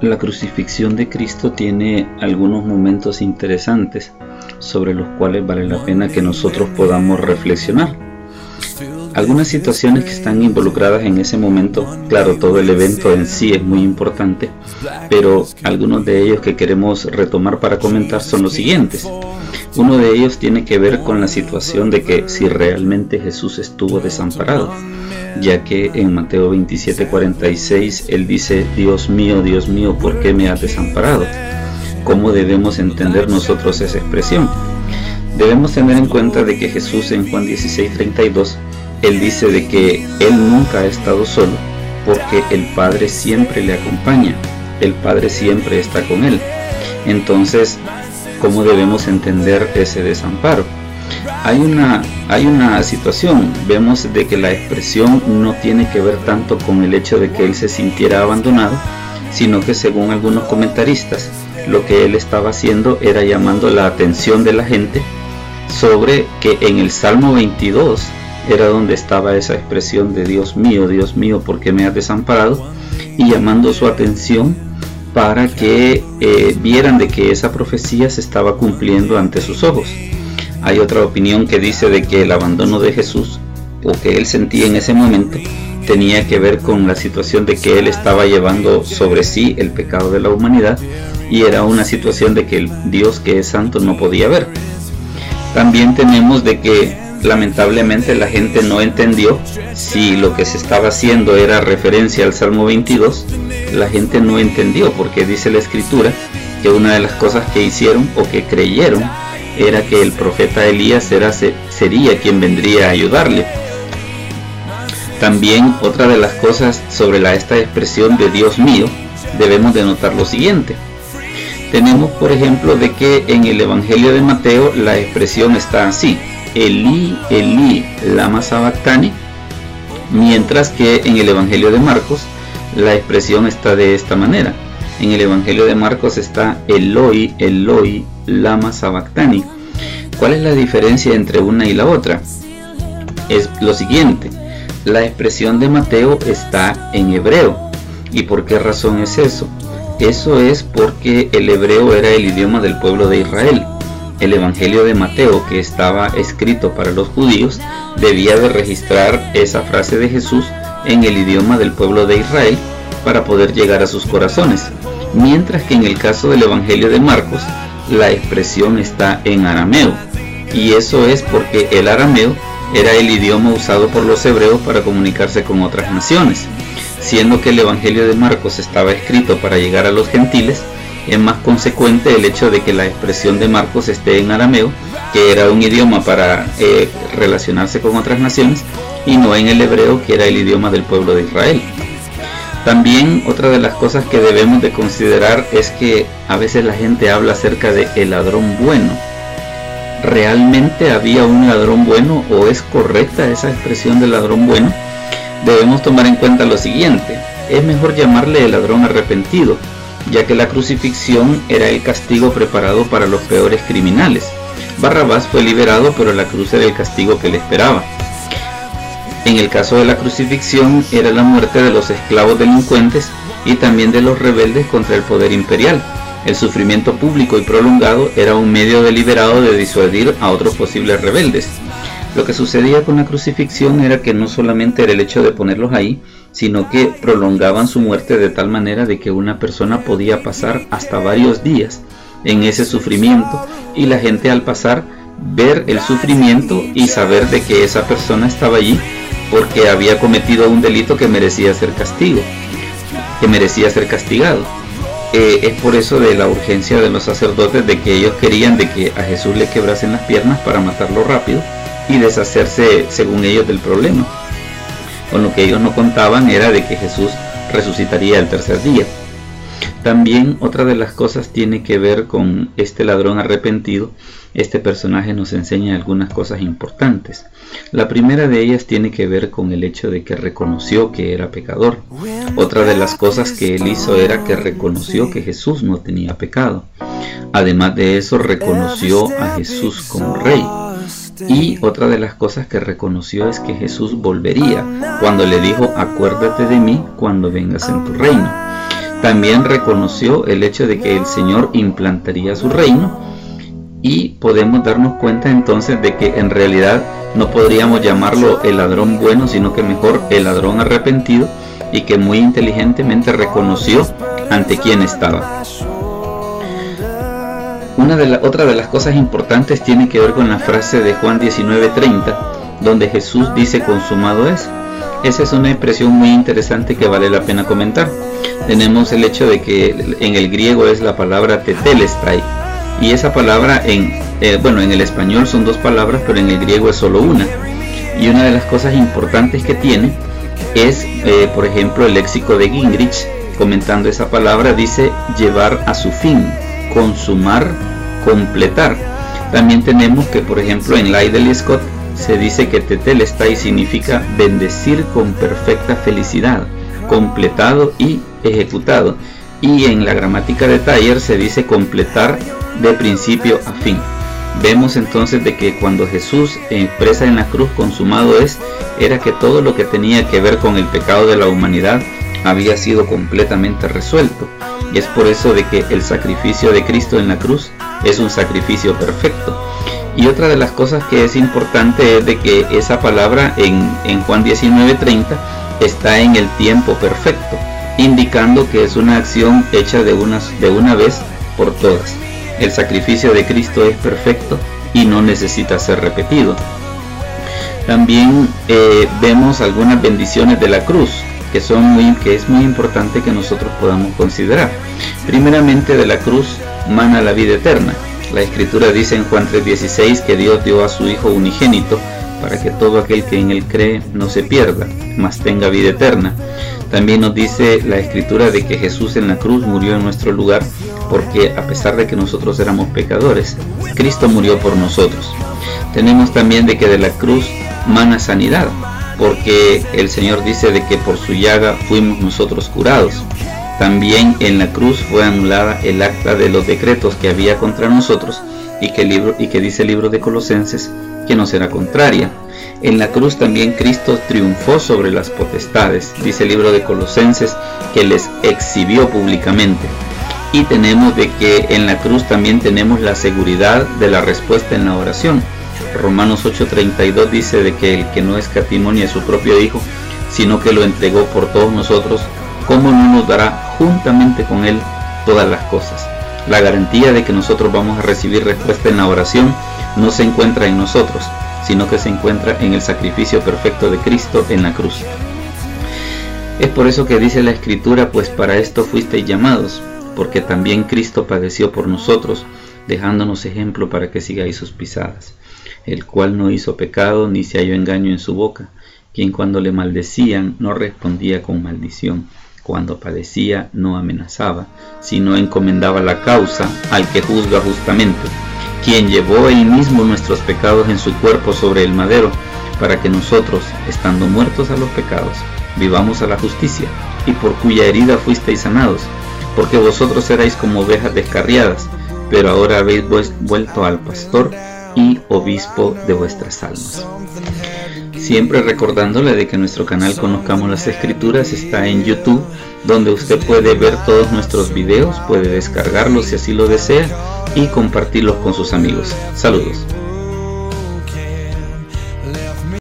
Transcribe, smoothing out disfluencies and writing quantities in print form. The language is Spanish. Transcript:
La crucifixión de Cristo tiene algunos momentos interesantes sobre los cuales vale la pena que nosotros podamos reflexionar. Algunas situaciones que están involucradas en ese momento, claro, todo el evento en sí es muy importante, pero algunos de ellos que queremos retomar para comentar son los siguientes. Uno de ellos tiene que ver con la situación de que si realmente Jesús estuvo desamparado, ya que en Mateo 27:46 él dice: Dios mío, ¿por qué me has desamparado? ¿Cómo debemos entender nosotros esa expresión? Debemos tener en cuenta de que Jesús en Juan 16:32 él dice de que él nunca ha estado solo, porque el Padre siempre le acompaña, el Padre siempre está con él. Entonces, ¿cómo debemos entender ese desamparo? Hay una situación, vemos de que la expresión no tiene que ver tanto con el hecho de que él se sintiera abandonado, sino que según algunos comentaristas, lo que él estaba haciendo era llamando la atención de la gente sobre que en el Salmo 22 era donde estaba esa expresión de Dios mío, ¿por qué me has desamparado? Y llamando su atención para que vieran de que esa profecía se estaba cumpliendo ante sus ojos. Hay otra opinión que dice de que el abandono de Jesús, o que él sentía en ese momento, tenía que ver con la situación de que él estaba llevando sobre sí el pecado de la humanidad, y era una situación de que el Dios que es santo no podía ver. También tenemos de que lamentablemente la gente no entendió si lo que se estaba haciendo era referencia al Salmo 22. La gente no entendió, porque dice la Escritura que una de las cosas que hicieron o que creyeron era que el profeta Elías sería quien vendría a ayudarle. También otra de las cosas sobre esta expresión de Dios mío, debemos de notar lo siguiente. Tenemos por ejemplo de que en el Evangelio de Mateo la expresión está así: Elí, Elí, lama sabactani, mientras que en el Evangelio de Marcos la expresión está de esta manera. En el Evangelio de Marcos está Eloi, Eloi, lama sabactani. ¿Cuál es la diferencia entre una y la otra? Es lo siguiente: la expresión de Mateo está en hebreo. ¿Y por qué razón es eso? Eso es porque el hebreo era el idioma del pueblo de Israel. El Evangelio de Mateo, que estaba escrito para los judíos, debía de registrar esa frase de Jesús en el idioma del pueblo de Israel para poder llegar a sus corazones, mientras que en el caso del Evangelio de Marcos la expresión está en arameo, y eso es porque el arameo era el idioma usado por los hebreos para comunicarse con otras naciones. Siendo que el Evangelio de Marcos estaba escrito para llegar a los gentiles, es más consecuente el hecho de que la expresión de Marcos esté en arameo, que era un idioma para relacionarse con otras naciones, y no en el hebreo, que era el idioma del pueblo de Israel. También otra de las cosas que debemos de considerar es que a veces la gente habla acerca de el ladrón bueno. ¿Realmente había un ladrón bueno, o es correcta esa expresión de ladrón bueno? Debemos tomar en cuenta lo siguiente: es mejor llamarle el ladrón arrepentido, ya que la crucifixión era el castigo preparado para los peores criminales. Barrabás fue liberado, pero la cruz era el castigo que le esperaba. En el caso de la crucifixión era la muerte de los esclavos delincuentes y también de los rebeldes contra el poder imperial. El sufrimiento público y prolongado era un medio deliberado de disuadir a otros posibles rebeldes. Lo que sucedía con la crucifixión era que no solamente era el hecho de ponerlos ahí, sino que prolongaban su muerte de tal manera de que una persona podía pasar hasta varios días en ese sufrimiento, y la gente al pasar ver el sufrimiento y saber de que esa persona estaba allí porque había cometido un delito que merecía ser castigado. Es por eso de la urgencia de los sacerdotes, de que ellos querían de que a Jesús le quebrasen las piernas para matarlo rápido y deshacerse, según ellos, del problema. Con lo que ellos no contaban era de que Jesús resucitaría el tercer día. También otra de las cosas tiene que ver con este ladrón arrepentido. Este personaje nos enseña algunas cosas importantes. La primera de ellas tiene que ver con el hecho de que reconoció que era pecador. Otra de las cosas que él hizo era que reconoció que Jesús no tenía pecado. Además de eso, reconoció a Jesús como rey. Y otra de las cosas que reconoció es que Jesús volvería, cuando le dijo: acuérdate de mí cuando vengas en tu reino. también reconoció el hecho de que el Señor implantaría su reino, y podemos darnos cuenta entonces de que en realidad no podríamos llamarlo el ladrón bueno, sino que mejor el ladrón arrepentido, y que muy inteligentemente reconoció ante quién estaba. Otra de las cosas importantes tiene que ver con la frase de Juan 19:30, donde Jesús dice consumado es. Esa es una expresión muy interesante que vale la pena comentar. Tenemos el hecho de que en el griego es la palabra tetelestai, y esa palabra en el español son dos palabras, pero en el griego es solo una. Y una de las cosas importantes que tiene es, por ejemplo, el léxico de Gingrich, comentando esa palabra, dice llevar a su fin, consumar, completar. También tenemos que, por ejemplo, en Liddell y Scott se dice que tetelestai significa bendecir con perfecta felicidad, completado y ejecutado. Y en la gramática de Thayer se dice completar de principio a fin. Vemos entonces de que cuando Jesús expresa en la cruz consumado es, era que todo lo que tenía que ver con el pecado de la humanidad había sido completamente resuelto. Y es por eso de que el sacrificio de Cristo en la cruz es un sacrificio perfecto. Y otra de las cosas que es importante es de que esa palabra en Juan 19:30 está en el tiempo perfecto, indicando que es una acción hecha de una vez por todas. El sacrificio de Cristo es perfecto y no necesita ser repetido. También vemos algunas bendiciones de la cruz que es muy importante que nosotros podamos considerar. Primeramente, de la cruz mana la vida eterna. La Escritura dice en Juan 3:16 que Dios dio a su Hijo unigénito para que todo aquel que en Él cree no se pierda, mas tenga vida eterna. También nos dice la Escritura de que Jesús en la cruz murió en nuestro lugar, porque a pesar de que nosotros éramos pecadores, Cristo murió por nosotros. Tenemos también de que de la cruz mana sanidad, porque el Señor dice de que por su llaga fuimos nosotros curados. También en la cruz fue anulada el acta de los decretos que había contra nosotros, y que dice el libro de Colosenses que nos era contraria. En la cruz también Cristo triunfó sobre las potestades, dice el libro de Colosenses que les exhibió públicamente. Y tenemos de que en la cruz también tenemos la seguridad de la respuesta en la oración. Romanos 8:32 dice de que el que no escatimó ni a su propio Hijo, sino que lo entregó por todos nosotros, ¿cómo no nos dará juntamente con Él todas las cosas? La garantía de que nosotros vamos a recibir respuesta en la oración no se encuentra en nosotros, sino que se encuentra en el sacrificio perfecto de Cristo en la cruz. Es por eso que dice la Escritura, pues para esto fuisteis llamados, porque también Cristo padeció por nosotros, dejándonos ejemplo para que sigáis sus pisadas, el cual no hizo pecado ni se halló engaño en su boca, quien cuando le maldecían no respondía con maldición, cuando padecía no amenazaba, sino encomendaba la causa al que juzga justamente, quien llevó él mismo nuestros pecados en su cuerpo sobre el madero, para que nosotros, estando muertos a los pecados, vivamos a la justicia, y por cuya herida fuisteis sanados, porque vosotros erais como ovejas descarriadas, pero ahora habéis vuelto al pastor y obispo de vuestras almas. Siempre recordándole de que nuestro canal Conozcamos las Escrituras está en YouTube, donde usted puede ver todos nuestros videos, puede descargarlos si así lo desea y compartirlos con sus amigos. Saludos.